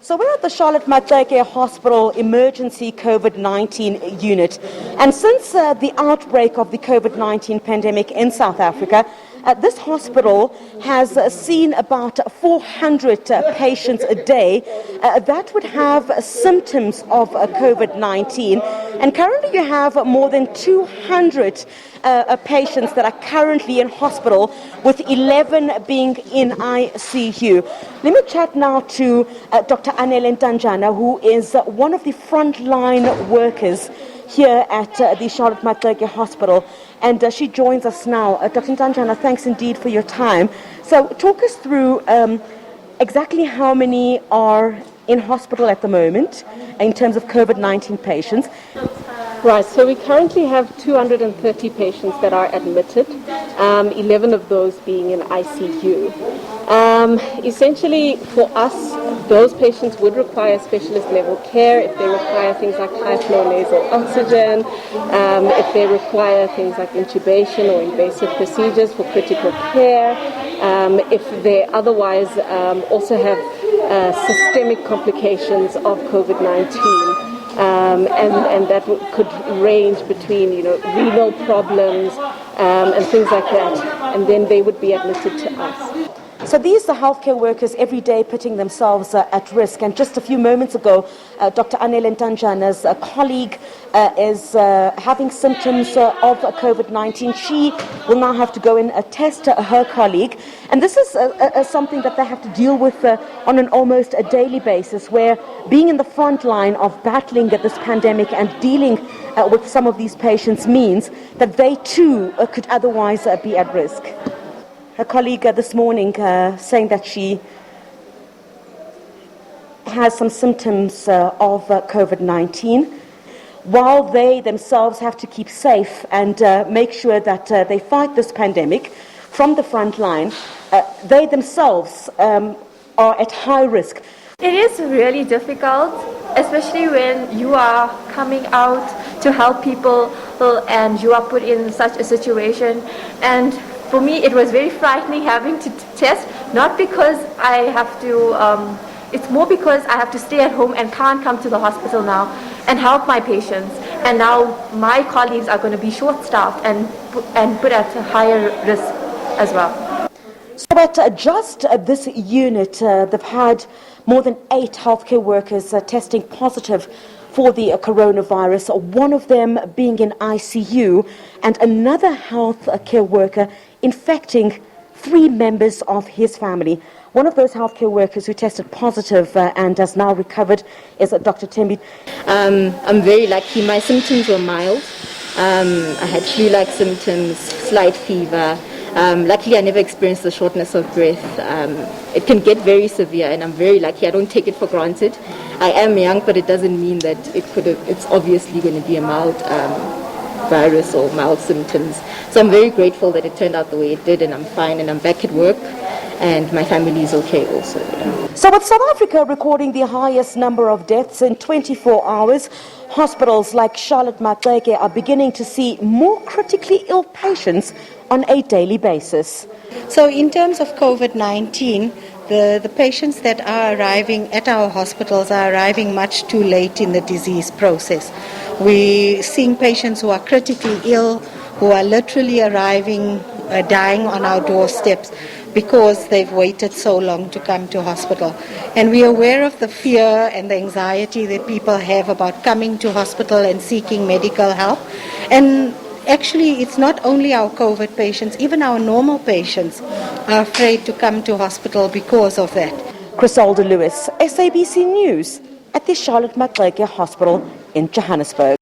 So we're at the Charlotte Maxeke Hospital Emergency COVID-19 unit. And since the outbreak of the COVID-19 pandemic in South Africa, this hospital has seen about 400 patients a day that would have symptoms of COVID-19. And currently you have more than 200 patients that are currently in hospital, with 11 being in ICU. Let me chat now to Dr. Anele Ntanjana, who is one of the frontline workers here at the Charlotte Maxeke Hospital, and she joins us now. Dr. Ntanjana, thanks indeed for your time. So talk us through exactly how many are in hospital at the moment in terms of COVID-19 patients. Right, so we currently have 230 patients that are admitted, 11 of those being in ICU. Essentially, for us, those patients would require specialist level care if they require things like high flow nasal oxygen, if they require things like intubation or invasive procedures for critical care, if they otherwise also have systemic complications of COVID-19. And that could range between, renal problems and things like that. And then they would be admitted to us. So these are healthcare workers every day putting themselves at risk. And just a few moments ago, Dr. Anele Ntanjana's colleague is having symptoms of COVID-19. She will now have to go and test her colleague. And this is something that they have to deal with on an almost a daily basis, where being in the front line of battling this pandemic and dealing with some of these patients means that they too could otherwise be at risk. Her colleague this morning saying that she has some symptoms of COVID-19, while they themselves have to keep safe and make sure that they fight this pandemic from the front line. They themselves are at high risk. It is really difficult, especially when you are coming out to help people and you are put in such a situation. And for me, it was very frightening having to test, not because I have to, it's more because I have to stay at home and can't come to the hospital now and help my patients. And now my colleagues are going to be short-staffed and put at a higher risk as well. So at just this unit, they've had more than 8 healthcare workers testing positive for the coronavirus, one of them being in ICU, and another healthcare worker infecting 3 members of his family. One of those healthcare workers who tested positive and has now recovered is Dr. Tembi. I'm very lucky. My symptoms were mild. I had flu-like symptoms, slight fever. Luckily, I never experienced the shortness of breath. It can get very severe, and I'm very lucky. I don't take it for granted. I am young, but it doesn't mean that it's obviously going to be a mild virus or mild symptoms. So I'm very grateful that it turned out the way it did, and I'm fine, and I'm back at work, and my family is okay also. So with South Africa recording the highest number of deaths in 24 hours, hospitals like Charlotte Maxeke are beginning to see more critically ill patients on a daily basis. So in terms of COVID-19, the patients that are arriving at our hospitals are arriving much too late in the disease process. We're seeing patients who are critically ill, who are literally arriving, dying on our doorsteps because they've waited so long to come to hospital. And we're aware of the fear and the anxiety that people have about coming to hospital and seeking medical help. And actually, it's not only our COVID patients, even our normal patients are afraid to come to hospital because of that. Chriselda, SABC News at the Charlotte Maxeke Hospital in Johannesburg.